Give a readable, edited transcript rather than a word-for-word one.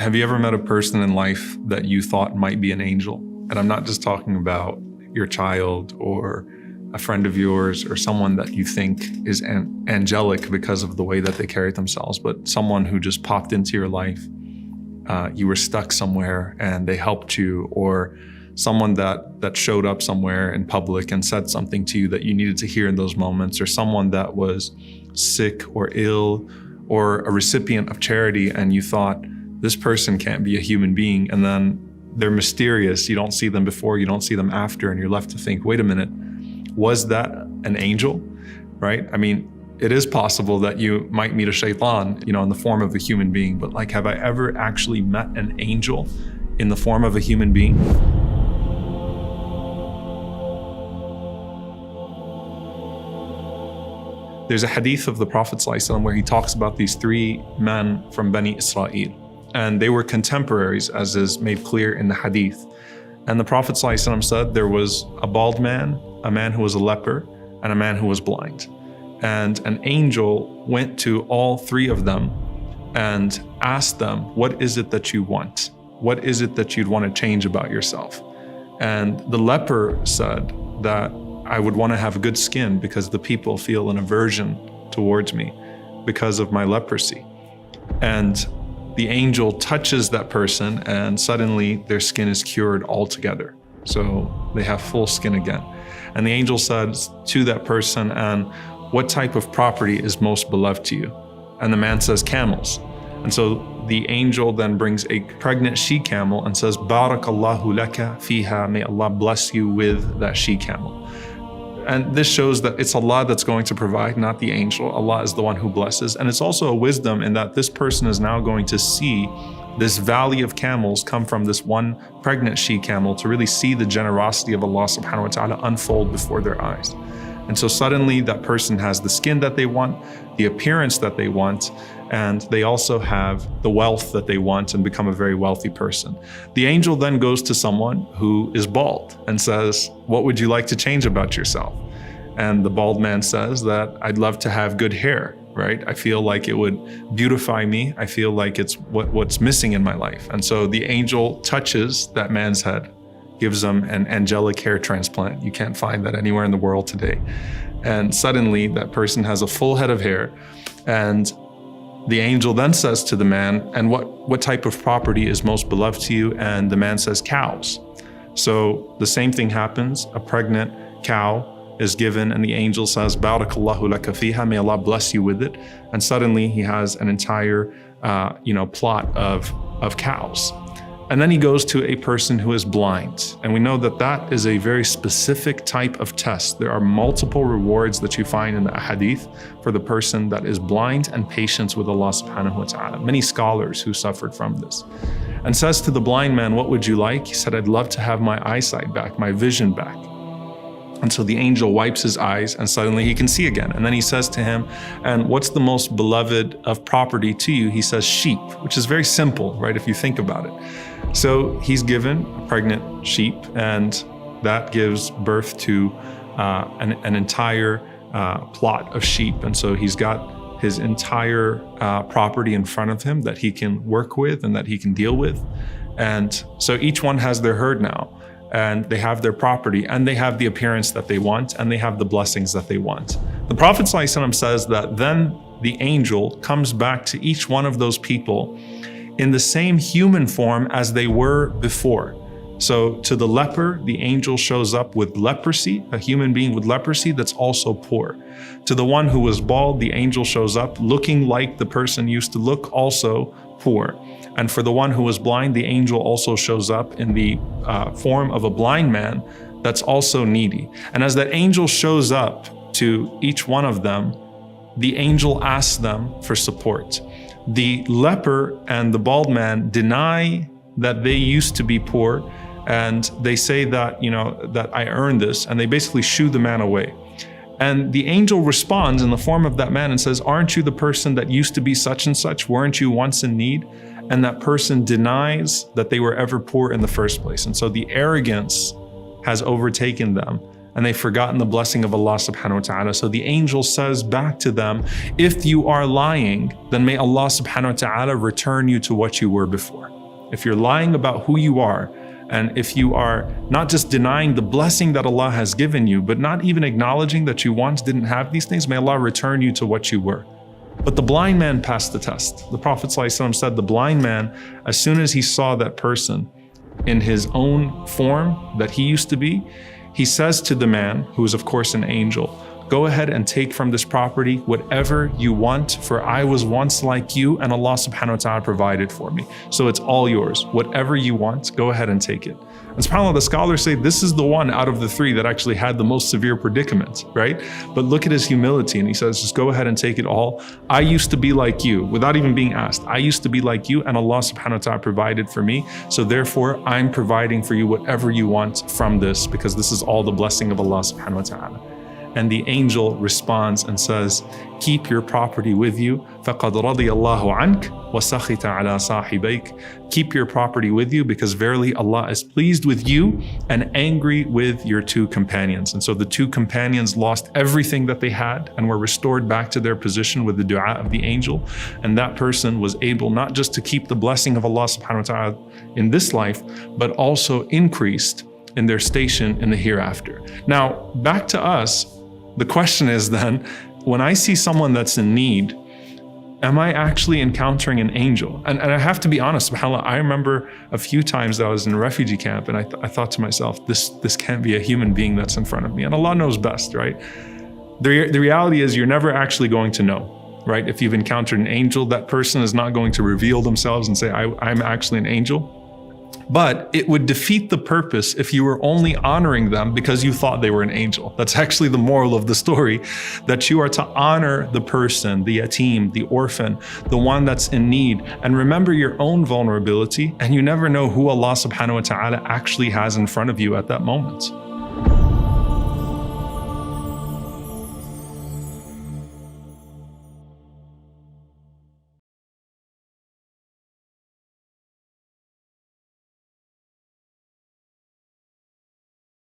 Have you ever met a person in life that you thought might be an angel? And I'm not just talking about your child or a friend of yours or someone that you think is angelic because of the way that they carry themselves, but someone who just popped into your life. You were stuck somewhere and they helped you, or someone that showed up somewhere in public and said something to you that you needed to hear in those moments, or someone that was sick or ill, or a recipient of charity and you thought, this person can't be a human being, and then they're mysterious. You don't see them before, you don't see them after, and you're left to think, wait a minute, was that an angel, right? I mean, it is possible that you might meet a shaitan, in the form of a human being, but like, have I ever actually met an angel in the form of a human being? There's a hadith of the Prophet ﷺ where he talks about these three men from Bani Israel. And they were contemporaries, as is made clear in the hadith. And the Prophet ﷺ said there was a bald man, a man who was a leper, and a man who was blind. And an angel went to all three of them and asked them, what is it that you want? What is it that you'd want to change about yourself? And the leper said that I would want to have good skin because the people feel an aversion towards me because of my leprosy. And the angel touches that person and suddenly their skin is cured altogether. So they have full skin again. And the angel says to that person, and what type of property is most beloved to you? And the man says, camels. And so the angel then brings a pregnant she-camel and says, Barakallahu laka fiha, may Allah bless you with that she-camel. And this shows that it's Allah that's going to provide, not the angel. Allah is the one who blesses. And it's also a wisdom in that this person is now going to see this valley of camels come from this one pregnant she-camel to really see the generosity of Allah subhanahu wa ta'ala unfold before their eyes. And so suddenly that person has the skin that they want, the appearance that they want, and they also have the wealth that they want and become a very wealthy person. The angel then goes to someone who is bald and says, what would you like to change about yourself? And the bald man says that I'd love to have good hair, right? I feel like it would beautify me. I feel like it's what's missing in my life. And so the angel touches that man's head, gives him an angelic hair transplant. You can't find that anywhere in the world today. And suddenly that person has a full head of hair. And the angel then says to the man, and what type of property is most beloved to you? And the man says, cows. So the same thing happens. A pregnant cow is given and the angel says, Barakallahu laka fiha, may Allah bless you with it. And suddenly he has an entire plot of cows. And then he goes to a person who is blind. And we know that that is a very specific type of test. There are multiple rewards that you find in the hadith for the person that is blind and patient with Allah subhanahu wa ta'ala. Many scholars who suffered from this. And says to the blind man, what would you like? He said, I'd love to have my eyesight back, my vision back. And so the angel wipes his eyes and suddenly he can see again. And then he says to him, and what's the most beloved of property to you? He says sheep, which is very simple, right? If you think about it. So he's given a pregnant sheep and that gives birth to an entire plot of sheep. And so he's got his entire property in front of him that he can work with and that he can deal with. And so each one has their herd now. And they have their property and they have the appearance that they want and they have the blessings that they want. The Prophet ﷺ says that then the angel comes back to each one of those people in the same human form as they were before. So to the leper, the angel shows up with leprosy, a human being with leprosy that's also poor. To the one who was bald, the angel shows up looking like the person used to look, also poor. And for the one who was blind, the angel also shows up in the form of a blind man that's also needy. And as that angel shows up to each one of them, the angel asks them for support. The leper and the bald man deny that they used to be poor, and they say that, that I earned this, and they basically shoo the man away. And the angel responds in the form of that man and says, aren't you the person that used to be such and such? Weren't you once in need? And that person denies that they were ever poor in the first place. And so the arrogance has overtaken them and they've forgotten the blessing of Allah subhanahu wa ta'ala. So the angel says back to them, if you are lying, then may Allah subhanahu wa ta'ala return you to what you were before. if you're lying about who you are, and if you are not just denying the blessing that Allah has given you, but not even acknowledging that you once didn't have these things, may Allah return you to what you were. But the blind man passed the test. The Prophet ﷺ said the blind man, as soon as he saw that person in his own form that he used to be, he says to the man, who is of course an angel, go ahead and take from this property whatever you want, for I was once like you and Allah subhanahu wa ta'ala provided for me. So it's all yours. Whatever you want, go ahead and take it. And subhanAllah, the scholars say this is the one out of the three that actually had the most severe predicament, right? But look at his humility, and he says, just go ahead and take it all. I used to be like you, without even being asked. I used to be like you and Allah subhanahu wa ta'ala provided for me. So therefore, I'm providing for you whatever you want from this, because this is all the blessing of Allah subhanahu wa ta'ala. And the angel responds and says, keep your property with you. فَقَدْ رَضِيَ اللَّهُ عَنْكَ وَسَخِطَ عَلَى صَاحِبَيْكَ. Keep your property with you, because verily Allah is pleased with you and angry with your two companions. And so the two companions lost everything that they had and were restored back to their position with the dua of the angel. And that person was able not just to keep the blessing of Allah subhanahu wa ta'ala in this life, but also increased in their station in the hereafter. Now, back to us. The question is then, when I see someone that's in need, am I actually encountering an angel? And I have to be honest, subhanAllah, I remember a few times that I was in a refugee camp and I thought to myself, this can't be a human being that's in front of me. And Allah knows best, right? The reality is you're never actually going to know, right? If you've encountered an angel, that person is not going to reveal themselves and say, I'm actually an angel. But it would defeat the purpose if you were only honoring them because you thought they were an angel. That's actually the moral of the story, that you are to honor the person, the yatim, the orphan, the one that's in need, and remember your own vulnerability, and you never know who Allah subhanahu wa ta'ala actually has in front of you at that moment.